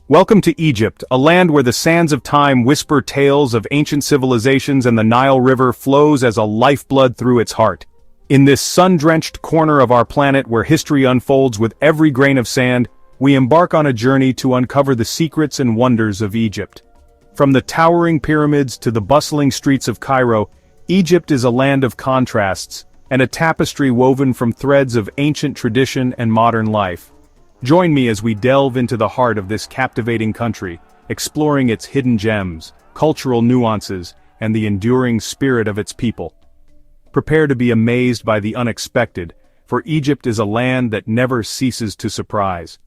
Welcome to Egypt, a land where the sands of time whisper tales of ancient civilizations and the Nile River flows as a lifeblood through its heart. In this sun-drenched corner of our planet where history unfolds with every grain of sand, we embark on a journey to uncover the secrets and wonders of Egypt. From the towering pyramids to the bustling streets of Cairo, Egypt is a land of contrasts, and a tapestry woven from threads of ancient tradition and modern life. Join me as we delve into the heart of this captivating country, exploring its hidden gems, cultural nuances, and the enduring spirit of its people. Prepare to be amazed by the unexpected, for Egypt is a land that never ceases to surprise.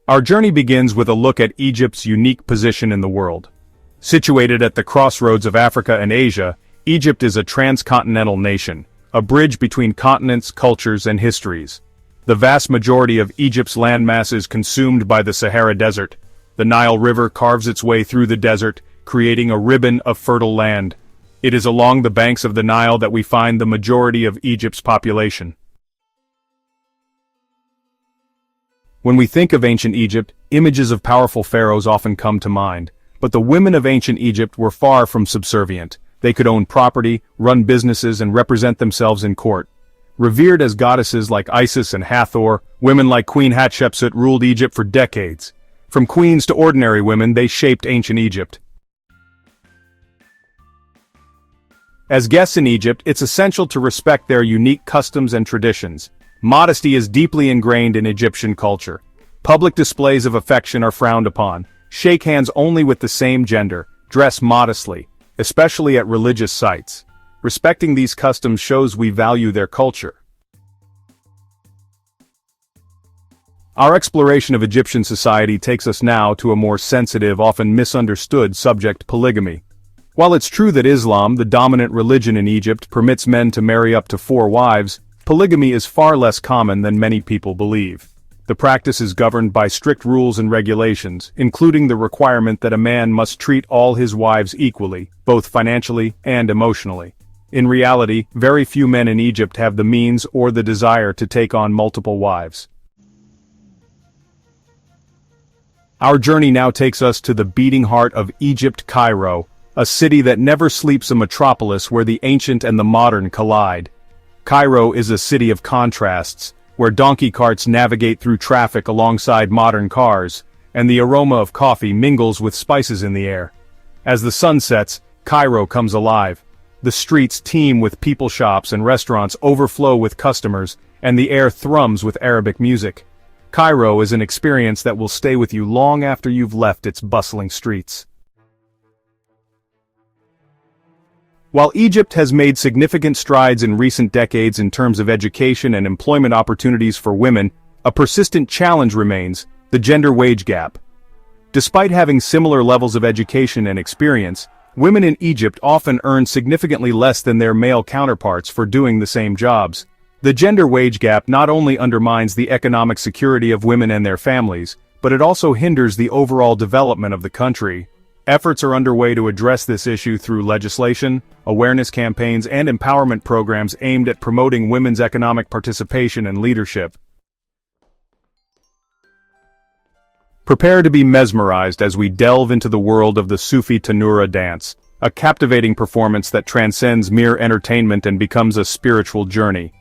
Our journey begins with a look at Egypt's unique position in the world. Situated at the crossroads of Africa and Asia, Egypt is a transcontinental nation, a bridge between continents, cultures, and histories. The vast majority of Egypt's landmass is consumed by the Sahara Desert. The Nile River carves its way through the desert, creating a ribbon of fertile land. It is along the banks of the Nile that we find the majority of Egypt's population. When we think of ancient Egypt, images of powerful pharaohs often come to mind. But the women of ancient Egypt were far from subservient. They could own property, run businesses, and represent themselves in court. Revered as goddesses like Isis and Hathor, women like Queen Hatshepsut ruled Egypt for decades. From queens to ordinary women, they shaped ancient Egypt. As guests in Egypt, it's essential to respect their unique customs and traditions. Modesty is deeply ingrained in Egyptian culture. Public displays of affection are frowned upon. Shake hands only with the same gender. Dress modestly, especially at religious sites. Respecting these customs shows we value their culture. Our exploration of Egyptian society takes us now to a more sensitive, often misunderstood subject: polygamy. While it's true that Islam, the dominant religion in Egypt, permits men to marry up to 4 wives, polygamy is far less common than many people believe. The practice is governed by strict rules and regulations, including the requirement that a man must treat all his wives equally, both financially and emotionally. In reality, very few men in Egypt have the means or the desire to take on multiple wives. Our journey now takes us to the beating heart of Egypt, Cairo, a city that never sleeps, a metropolis where the ancient and the modern collide. Cairo is a city of contrasts, where donkey carts navigate through traffic alongside modern cars, and the aroma of coffee mingles with spices in the air. As the sun sets, Cairo comes alive. The streets teem with people, shops and restaurants overflow with customers, and the air thrums with Arabic music. Cairo is an experience that will stay with you long after you've left its bustling streets. While Egypt has made significant strides in recent decades in terms of education and employment opportunities for women, a persistent challenge remains: the gender wage gap. Despite having similar levels of education and experience, women in Egypt often earn significantly less than their male counterparts for doing the same jobs. The gender wage gap not only undermines the economic security of women and their families, but it also hinders the overall development of the country. Efforts are underway to address this issue through legislation, awareness campaigns, and empowerment programs aimed at promoting women's economic participation and leadership. Prepare to be mesmerized as we delve into the world of the Sufi Tanura dance, a captivating performance that transcends mere entertainment and becomes a spiritual journey.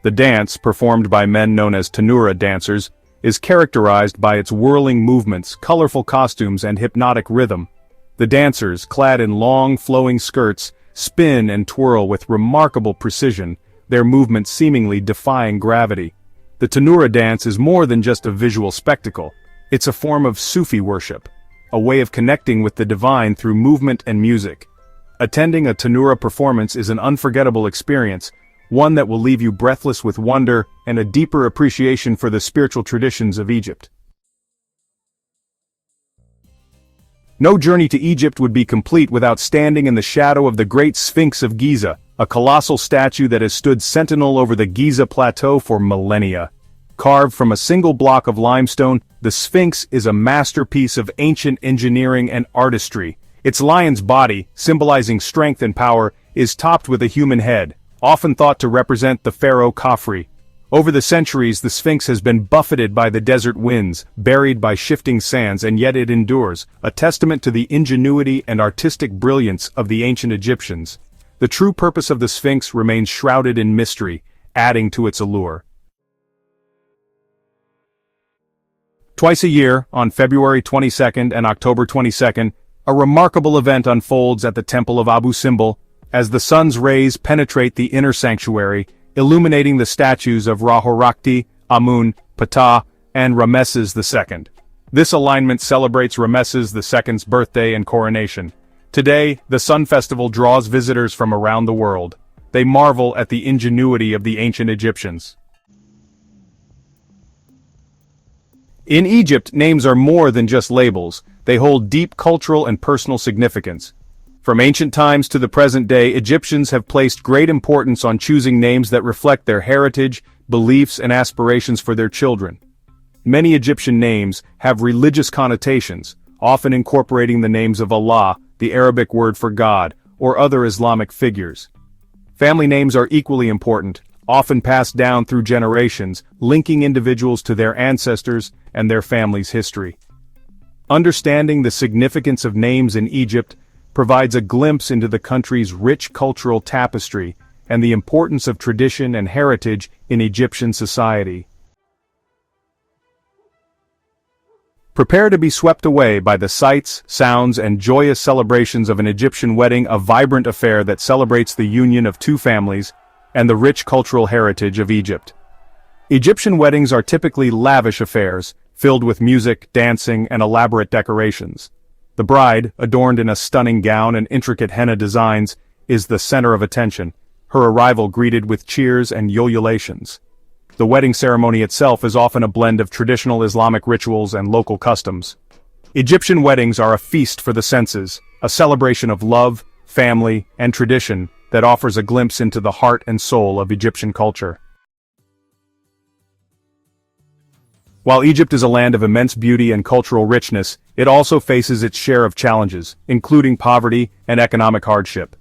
The dance, performed by men known as Tanura dancers, is characterized by its whirling movements, colorful costumes, and hypnotic rhythm. The dancers, clad in long, flowing skirts, spin and twirl with remarkable precision, their movements seemingly defying gravity. The Tanura dance is more than just a visual spectacle. It's a form of Sufi worship, a way of connecting with the divine through movement and music. Attending a Tanura performance is an unforgettable experience, one that will leave you breathless with wonder and a deeper appreciation for the spiritual traditions of Egypt. No journey to Egypt would be complete without standing in the shadow of the great Sphinx of Giza, a colossal statue that has stood sentinel over the Giza Plateau for millennia. Carved from a single block of limestone, the Sphinx is a masterpiece of ancient engineering and artistry. Its lion's body, symbolizing strength and power, is topped with a human head, often thought to represent the pharaoh Khafre. Over the centuries, the Sphinx has been buffeted by the desert winds, buried by shifting sands, and yet it endures, a testament to the ingenuity and artistic brilliance of the ancient Egyptians. The true purpose of the Sphinx remains shrouded in mystery, adding to its allure. Twice a year, on February 22nd and October 22nd, a remarkable event unfolds at the Temple of Abu Simbel, as the sun's rays penetrate the inner sanctuary, illuminating the statues of Ra-Horakhti, Amun, Ptah, and Ramesses II. This alignment celebrates Ramesses II's birthday and coronation. Today, the Sun Festival draws visitors from around the world. They marvel at the ingenuity of the ancient Egyptians. In Egypt, names are more than just labels. They hold deep cultural and personal significance. From ancient times to the present day, Egyptians have placed great importance on choosing names that reflect their heritage, beliefs, and aspirations for their children. Many Egyptian names have religious connotations, often incorporating the names of Allah, the Arabic word for God, or other Islamic figures. Family names are equally important, often passed down through generations, linking individuals to their ancestors and their family's history. Understanding the significance of names in Egypt provides a glimpse into the country's rich cultural tapestry and the importance of tradition and heritage in Egyptian society. Prepare to be swept away by the sights, sounds, and joyous celebrations of an Egyptian wedding, a vibrant affair that celebrates the union of two families and the rich cultural heritage of Egypt. Egyptian weddings are typically lavish affairs, filled with music, dancing, and elaborate decorations. The bride, adorned in a stunning gown and intricate henna designs, is the center of attention, her arrival greeted with cheers and ululations. The wedding ceremony itself is often a blend of traditional Islamic rituals and local customs. Egyptian weddings are a feast for the senses, a celebration of love, family, and tradition that offers a glimpse into the heart and soul of Egyptian culture. While Egypt is a land of immense beauty and cultural richness, it also faces its share of challenges, including poverty and economic hardship.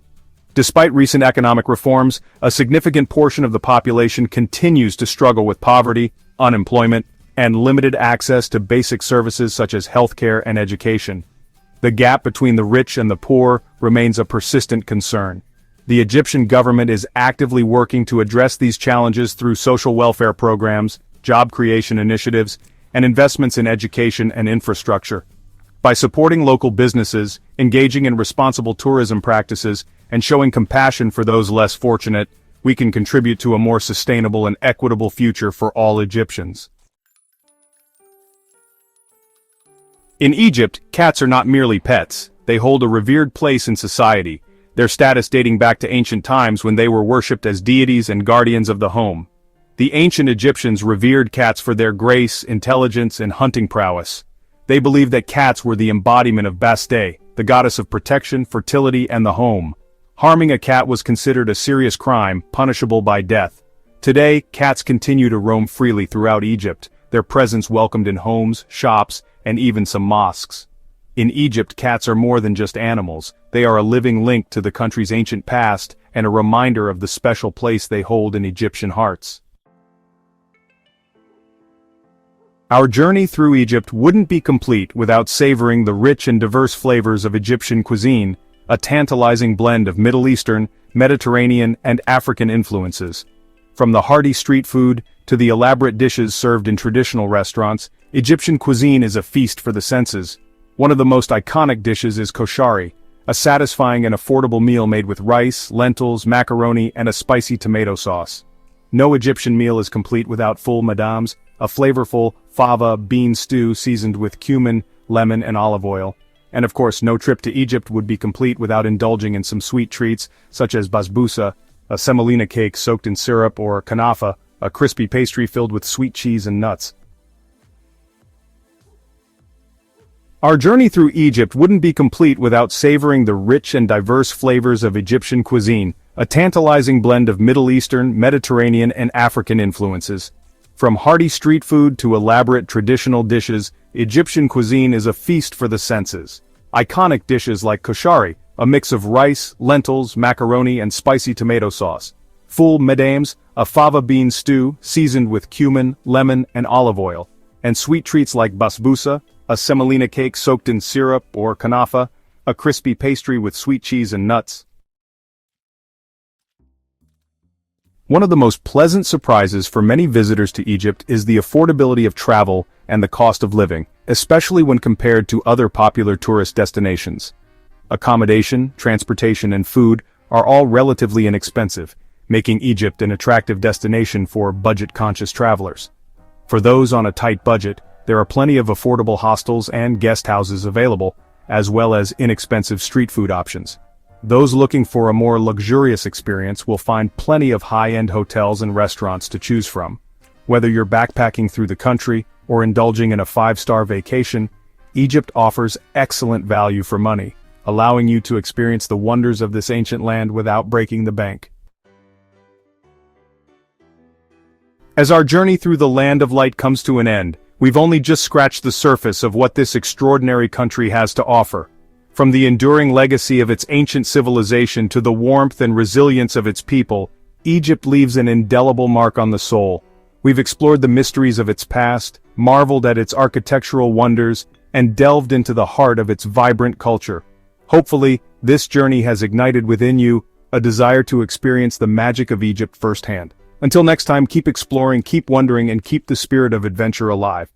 Despite recent economic reforms, a significant portion of the population continues to struggle with poverty, unemployment, and limited access to basic services such as healthcare and education. The gap between the rich and the poor remains a persistent concern. The Egyptian government is actively working to address these challenges through social welfare programs, job creation initiatives, and investments in education and infrastructure. By supporting local businesses, engaging in responsible tourism practices, and showing compassion for those less fortunate, we can contribute to a more sustainable and equitable future for all Egyptians. In Egypt, cats are not merely pets, they hold a revered place in society, their status dating back to ancient times when they were worshipped as deities and guardians of the home. The ancient Egyptians revered cats for their grace, intelligence, and hunting prowess. They believed that cats were the embodiment of Bastet, the goddess of protection, fertility, and the home. Harming a cat was considered a serious crime, punishable by death. Today, cats continue to roam freely throughout Egypt, their presence welcomed in homes, shops, and even some mosques. In Egypt, cats are more than just animals, they are a living link to the country's ancient past and a reminder of the special place they hold in Egyptian hearts. Our journey through Egypt wouldn't be complete without savoring the rich and diverse flavors of Egyptian cuisine, a tantalizing blend of Middle Eastern, Mediterranean, and African influences. From the hearty street food to the elaborate dishes served in traditional restaurants, Egyptian cuisine is a feast for the senses. One of the most iconic dishes is koshari, a satisfying and affordable meal made with rice, lentils, macaroni, and a spicy tomato sauce. No Egyptian meal is complete without full madams, a flavorful fava bean stew seasoned with cumin, lemon, and olive oil. And of course, no trip to Egypt would be complete without indulging in some sweet treats, such as basbousa, a semolina cake soaked in syrup, or kanafa, a crispy pastry filled with sweet cheese and nuts. Our journey through Egypt wouldn't be complete without savoring the rich and diverse flavors of Egyptian cuisine, a tantalizing blend of Middle Eastern, Mediterranean, and African influences. From hearty street food to elaborate traditional dishes, Egyptian cuisine is a feast for the senses. Iconic dishes like koshari, a mix of rice, lentils, macaroni, and spicy tomato sauce. Full medames, a fava bean stew seasoned with cumin, lemon, and olive oil, and sweet treats like basbousa, a semolina cake soaked in syrup or kanafa, a crispy pastry with sweet cheese and nuts. One of the most pleasant surprises for many visitors to Egypt is the affordability of travel and the cost of living, especially when compared to other popular tourist destinations. Accommodation, transportation, and food are all relatively inexpensive, making Egypt an attractive destination for budget-conscious travelers. For those on a tight budget, there are plenty of affordable hostels and guest houses available, as well as inexpensive street food options. Those looking for a more luxurious experience will find plenty of high-end hotels and restaurants to choose from. Whether you're backpacking through the country or indulging in a 5-star vacation, Egypt offers excellent value for money, allowing you to experience the wonders of this ancient land without breaking the bank. As our journey through the land of light comes to an end, we've only just scratched the surface of what this extraordinary country has to offer. From the enduring legacy of its ancient civilization to the warmth and resilience of its people, Egypt leaves an indelible mark on the soul. We've explored the mysteries of its past, marveled at its architectural wonders, and delved into the heart of its vibrant culture. Hopefully, this journey has ignited within you a desire to experience the magic of Egypt firsthand. Until next time, keep exploring, keep wondering, and keep the spirit of adventure alive.